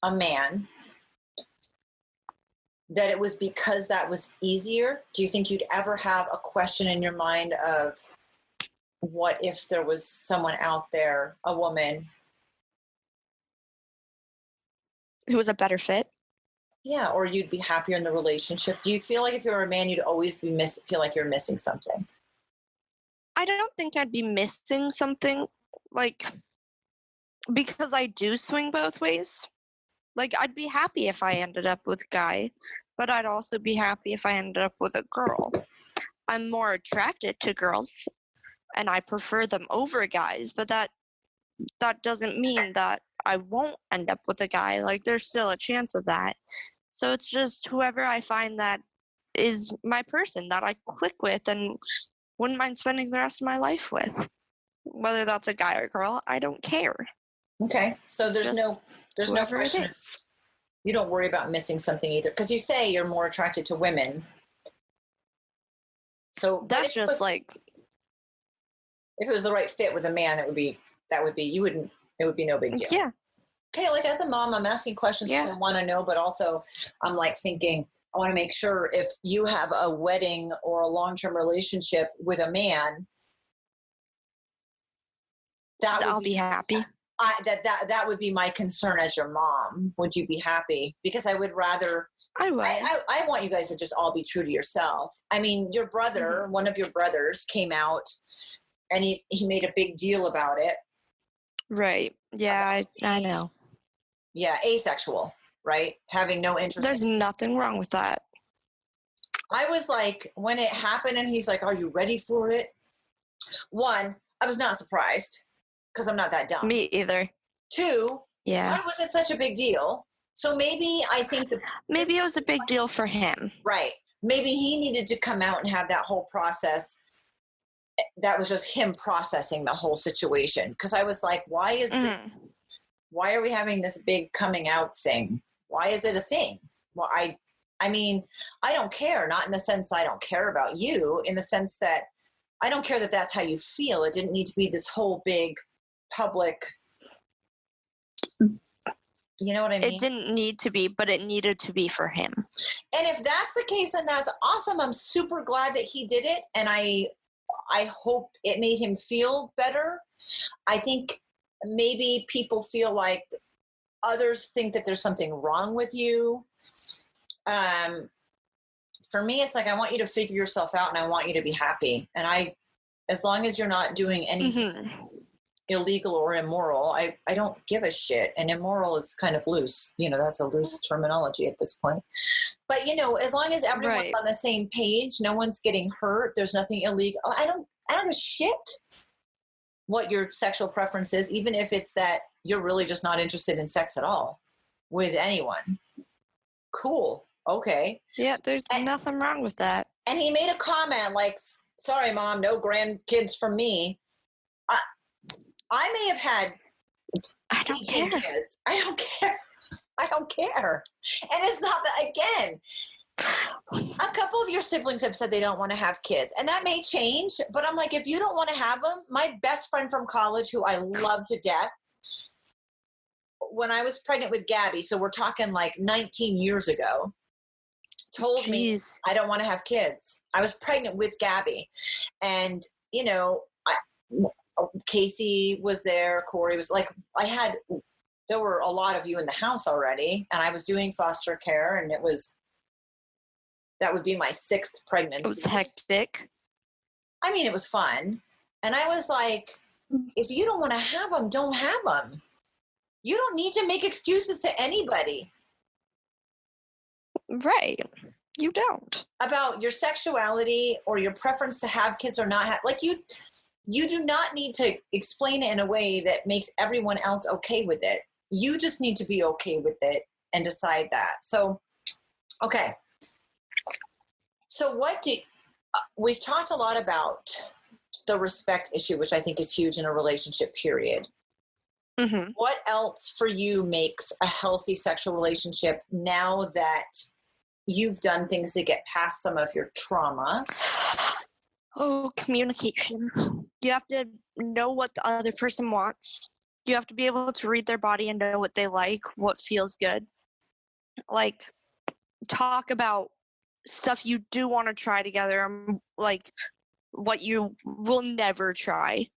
a man, that it was because that was easier? Do you think you'd ever have a question in your mind of, what if there was someone out there, a woman, who was a better fit? Yeah, or you'd be happier in the relationship. Do you feel like if you were a man, you'd always feel like you're missing something? I don't think I'd be missing something, like, because I do swing both ways. Like, I'd be happy if I ended up with a guy, but I'd also be happy if I ended up with a girl. I'm more attracted to girls, and I prefer them over guys, but that doesn't mean that I won't end up with a guy. Like, there's still a chance of that. So it's just whoever I find that is my person that I click with and wouldn't mind spending the rest of my life with. Whether that's a guy or girl, I don't care. Okay, so there's no question. It is. You don't worry about missing something either, because you say you're more attracted to women. So that's just like, if it was the right fit with a man, it would be no big deal. Yeah. Okay, like as a mom, I'm asking questions because I want to know, but also I'm like thinking, I want to make sure if you have a wedding or a long-term relationship with a man, I'll be happy. That would be my concern as your mom. Would you be happy? Because I would rather. I would. I want you guys to just all be true to yourself. I mean, your brother, one of your brothers, came out and he made a big deal about it. Right. Yeah, I know. Yeah, asexual, right? Having no interest. There's nothing wrong with that. I was like, when it happened and he's like, are you ready for it? One, I was not surprised because I'm not that dumb. Me either. Two, why was it such a big deal? So maybe I think maybe it was a big deal for him. Right. Maybe he needed to come out and have that whole process. That was just him processing the whole situation. Because I was like, why are we having this big coming out thing? Why is it a thing? Well, I mean, I don't care. Not in the sense I don't care about you, in the sense that I don't care that that's how you feel. It didn't need to be this whole big public. You know what I mean? It didn't need to be, but it needed to be for him. And if that's the case, then that's awesome. I'm super glad that he did it. And I hope it made him feel better. I think maybe people feel like others think that there's something wrong with you. For me, it's like, I want you to figure yourself out and I want you to be happy. And as long as you're not doing anything illegal or immoral, I don't give a shit. And immoral is kind of loose. That's a loose terminology at this point. But, as long as everyone's on the same page, no one's getting hurt, there's nothing illegal. I don't give a shit what your sexual preference is, even if it's that you're really just not interested in sex at all with anyone. Cool. Okay. Yeah, there's nothing wrong with that. And he made a comment like, sorry, Mom, no grandkids from me. I may have had I don't 18 care. kids. I don't care. I don't care. And it's not that, again, a couple of your siblings have said they don't want to have kids, and that may change, but I'm like, if you don't want to have them, my best friend from college, who I love to death, when I was pregnant with Gabby, so we're talking like 19 years ago, told me I don't want to have kids. I was pregnant with Gabby. And, you know, Casey was there. Corey was like, there were a lot of you in the house already. And I was doing foster care, and that would be my 6th pregnancy. It was hectic. I mean, it was fun. And I was like, if you don't want to have them, don't have them. You don't need to make excuses to anybody. Right. You don't. About your sexuality or your preference to have kids or not have. Like, you do not need to explain it in a way that makes everyone else okay with it. You just need to be okay with it and decide that. So, okay. So we've talked a lot about the respect issue, which I think is huge in a relationship, period. Mm-hmm. What else for you makes a healthy sexual relationship now that you've done things to get past some of your trauma? Oh, communication. You have to know what the other person wants. You have to be able to read their body and know what they like, what feels good. Like, talk about stuff you do want to try together, like what you will never try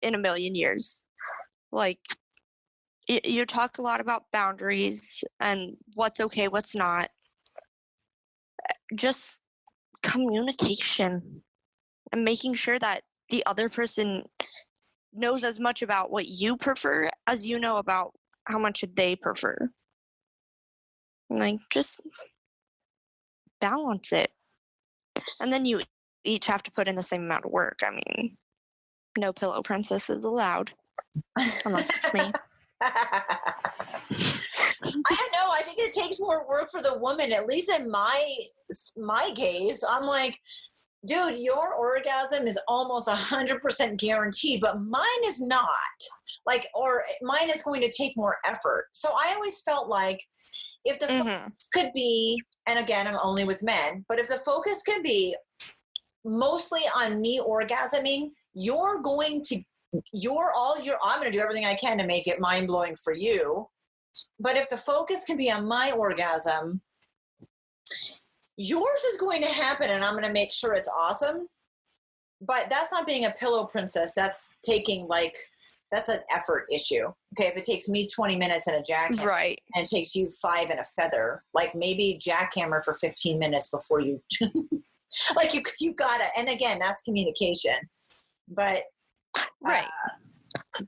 in a million years. Like, you talk a lot about boundaries and what's okay, what's not. Just communication and making sure that the other person knows as much about what you prefer as you know about how much they prefer. Like, just balance it. And then you each have to put in the same amount of work. I mean, no pillow princesses allowed. Unless it's me. I don't know. I think it takes more work for the woman, at least in my case. I'm like, dude, your orgasm is almost 100% guaranteed, but mine is not. Like, or mine is going to take more effort. So I always felt like if the focus could be, and again, I'm only with men, but if the focus can be mostly on me orgasming, I'm going to do everything I can to make it mind-blowing for you. But if the focus can be on my orgasm, yours is going to happen, and I'm going to make sure it's awesome. But that's not being a pillow princess. That's that's an effort issue. Okay, if it takes me 20 minutes in a jackhammer, right, and it takes you 5 in a feather, like maybe jackhammer for 15 minutes before you, like you gotta. And again, that's communication. But right,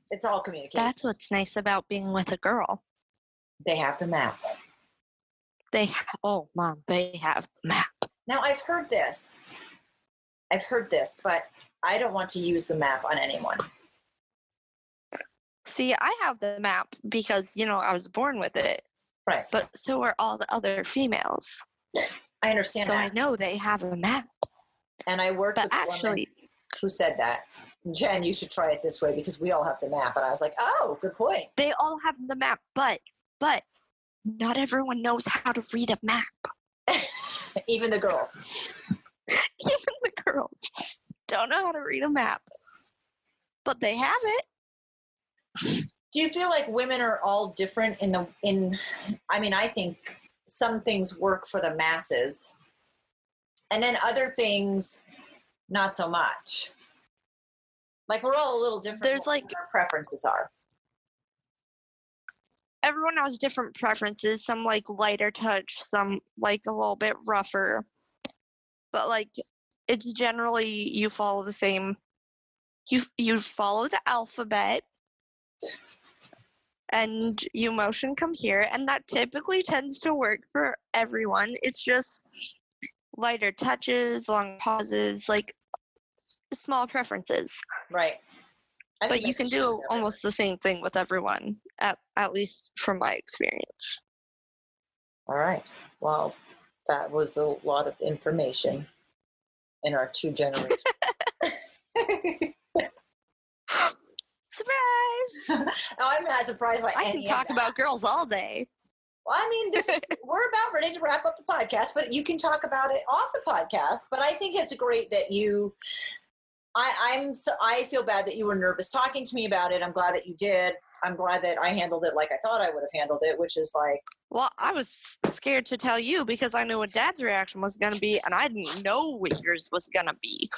it's all communication. That's what's nice about being with a girl. They have the map. They have the map. Now, I've heard this, but I don't want to use the map on anyone. See, I have the map because, I was born with it. Right. But so are all the other females. I understand so that. So I know they have a map. And I worked with a woman who said that. Jen, you should try it this way because we all have the map. And I was like, oh, good point. They all have the map, but not everyone knows how to read a map. Even the girls. Even the girls don't know how to read a map. But they have it. Do you feel like women are all different I think some things work for the masses and then other things not so much. Like we're all a little different. There's what our preferences are. Everyone has different preferences. Some like lighter touch, some like a little bit rougher. But like it's generally you follow the same. You follow the alphabet. And you motion come here, and that typically tends to work for everyone. It's just lighter touches, long pauses, like small preferences. Right. But you can do almost the same thing with everyone, at least from my experience. All right. Well, that was a lot of information in our 2 generations. Surprise! I not surprised by I any can talk of that. about girls all day. Well, I mean, we're about ready to wrap up the podcast, but you can talk about it off the podcast. But I think it's great that I feel bad that you were nervous talking to me about it. I'm glad that you did. I'm glad that I handled it like I thought I would have handled it, which is like. Well, I was scared to tell you because I knew what Dad's reaction was going to be, and I didn't know what yours was going to be.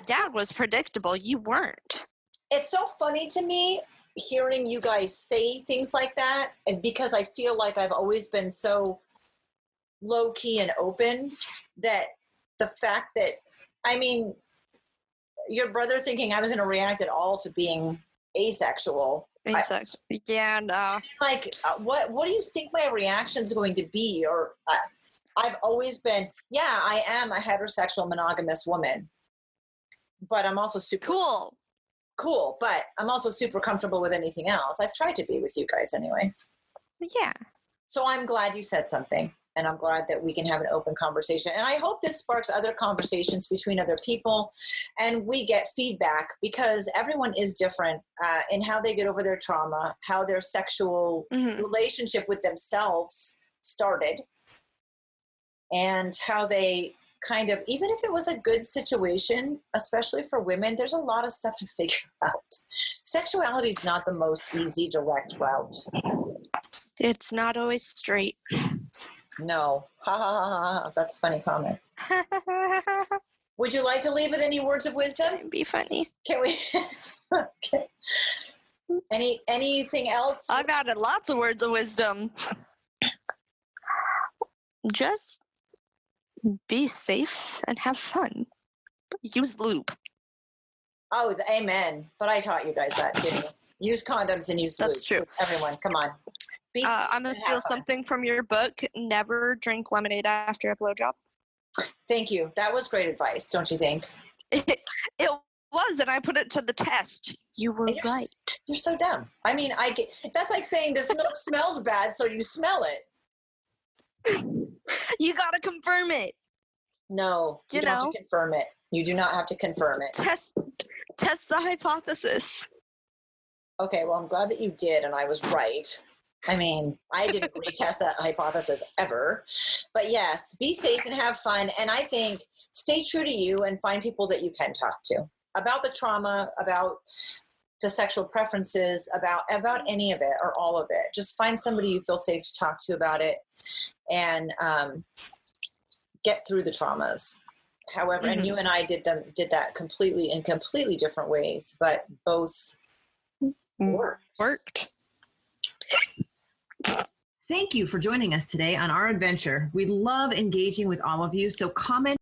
Dad was predictable. You weren't. It's so funny to me hearing you guys say things like that, and because I feel like I've always been so low key and open, that the fact that, I mean, your brother thinking I was going to react at all to being asexual. Yeah, no. Like, what do you think my reaction is going to be? Or I've always been, yeah, I am a heterosexual monogamous woman, but I'm also super cool, but I'm also super comfortable with anything else. I've tried to be with you guys anyway. Yeah. So I'm glad you said something, and I'm glad that we can have an open conversation. And I hope this sparks other conversations between other people, and we get feedback, because everyone is different in how they get over their trauma, how their sexual relationship with themselves started, and how they kind of, even if it was a good situation, especially for women, there's a lot of stuff to figure out. Sexuality is not the most easy, direct route. It's not always straight. No. Ha ha ha ha. That's a funny comment. Would you like to leave with any words of wisdom? It'd be funny. Can we? Okay. Anything else? I've added lots of words of wisdom. Just be safe and have fun. Use lube. Oh, amen. But I taught you guys that too. Use condoms and use lube. That's true. Everyone, come on. I'm going to steal something from your book. Never drink lemonade after a blowjob. Thank you. That was great advice, don't you think? It was, and I put it to the test. You were right. You're so dumb. I mean, that's like saying this milk smells bad, so you smell it. You got to confirm it. No, you don't have to confirm it. You do not have to confirm it. Test the hypothesis. Okay, well, I'm glad that you did, and I was right. I mean, I didn't retest that hypothesis ever. But yes, be safe and have fun. And I think stay true to you and find people that you can talk to about the trauma, about the sexual preferences, about any of it or all of it. Just find somebody you feel safe to talk to about it, and get through the traumas. However, and you and I did that completely in completely different ways, but both worked. Thank you for joining us today on our adventure. We love engaging with all of you, so comment